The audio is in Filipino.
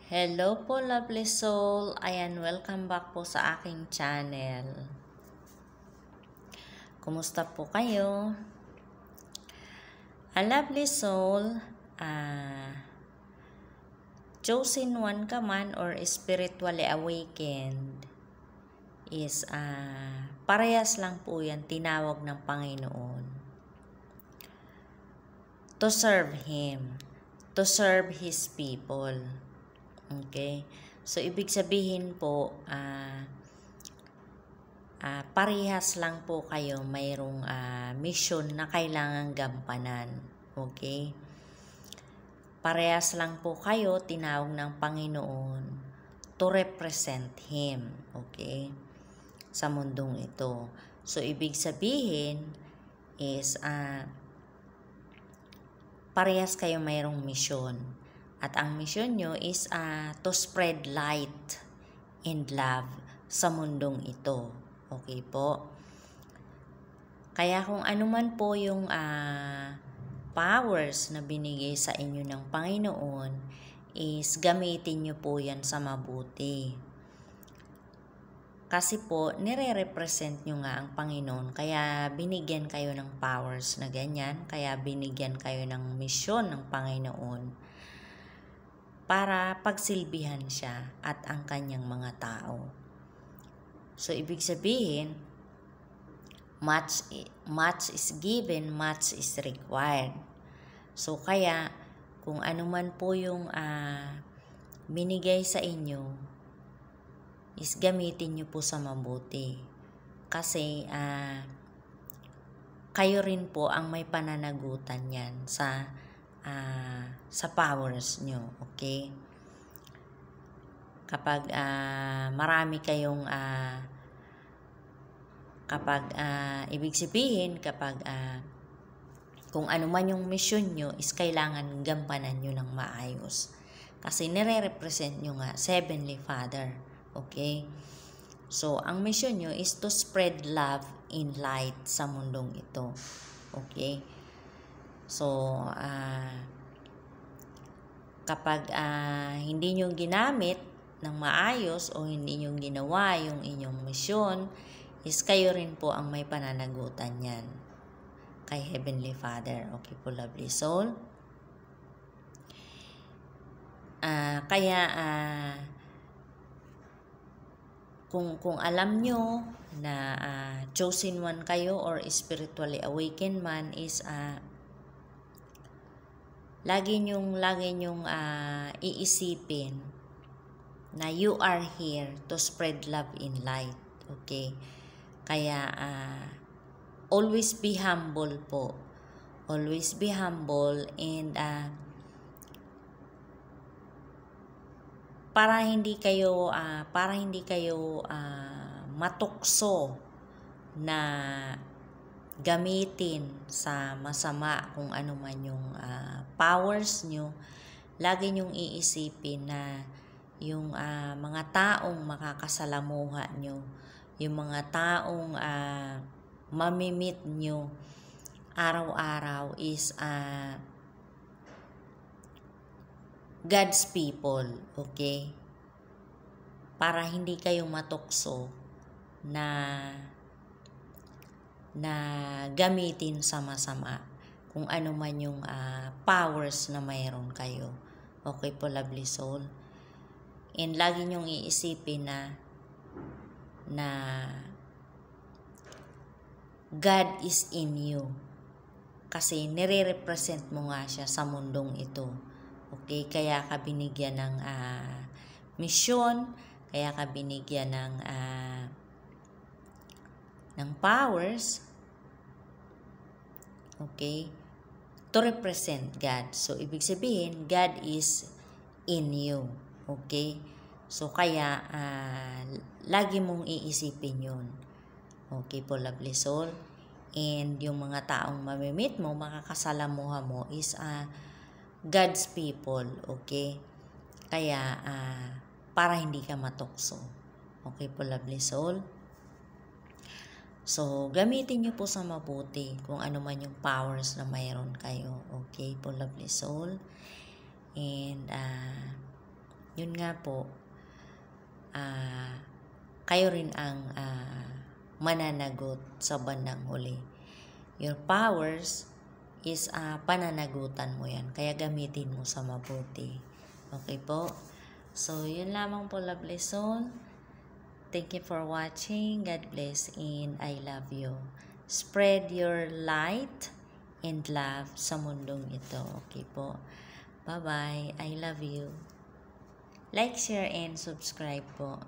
Hello po, lovely soul. Ayan, welcome back po sa aking channel. Kumusta po kayo? Lovely soul, chosen one ka man or spiritually awakened is parehas lang po yan, tinawag ng Panginoon. To serve Him, to serve His people. Okay? So, ibig sabihin po, parehas lang po kayo mayroong mission na kailangang gampanan. Okay? Parehas lang po kayo tinawag ng Panginoon to represent Him. Okay? Sa mundong ito. So, ibig sabihin is parehas kayo mayroong mission. At ang mission nyo is to spread light and love sa mundong ito. Okay po? Kaya kung ano man po yung powers na binigay sa inyo ng Panginoon is gamitin nyo po yan sa mabuti. Kasi po, nire-represent nyo nga ang Panginoon. Kaya binigyan kayo ng powers na ganyan. Kaya binigyan kayo ng mission ng Panginoon para pagsilbihan siya at ang kanyang mga tao. So, ibig sabihin, much is given, much is required. So, kaya, kung ano man po yung binigay sa inyo, is gamitin nyo po sa mabuti. Kasi, kayo rin po ang may pananagutan yan sa powers nyo, okay? Kapag marami kayong ibig sabihin kapag kung ano man yung mission nyo is kailangan gampanan nyo ng maayos. Kasi nire-represent nyo nga Heavenly Father, okay? So, ang mission nyo is to spread love and light sa mundong ito, okay? So, kapag hindi nyo ginamit ng maayos o hindi nyo ginawa yung inyong misyon, is kayo rin po ang may pananagutan yan kay Heavenly Father. Okay po, lovely soul? Kaya, kung alam nyo na chosen one kayo or spiritually awakened man is lagi nyong iisipin na you are here to spread love and light. Okay? Kaya, always be humble po. Always be humble and para hindi kayo matukso na gamitin sa masama kung ano man yung powers nyo, lagi nyong iisipin na yung mga taong makakasalamuha nyo, yung mga taong mamimit nyo araw-araw is God's people, okay? Para hindi kayo matukso na gamitin sa masama kung ano man yung powers na mayroon kayo. Okay po, lovely soul? And lagi nyong iisipin na God is in you. Kasi nire-represent mo nga siya sa mundong ito. Okay? Kaya ka binigyan ng misyon, kaya ka binigyan ng powers, okay, to represent God. So, ibig sabihin, God is in you. Okay? So, kaya, lagi mong iisipin yun. Okay po, lovely soul? And yung mga taong mamimit mo, makakasalamuha mo is God's people. Okay? Kaya, para hindi ka matukso. Okay po, lovely soul? So, gamitin nyo po sa mabuti kung ano man yung powers na mayroon kayo. Okay po, lovely soul? And, yun nga po, kayo rin ang mananagot sa bandang huli. Your powers is pananagutan mo yan. Kaya gamitin mo sa mabuti. Okay po? So, yun lamang po, love lesson. Thank you for watching. God bless and I love you. Spread your light and love sa mundong ito. Okay po? Bye-bye. I love you. Like, share, and subscribe po.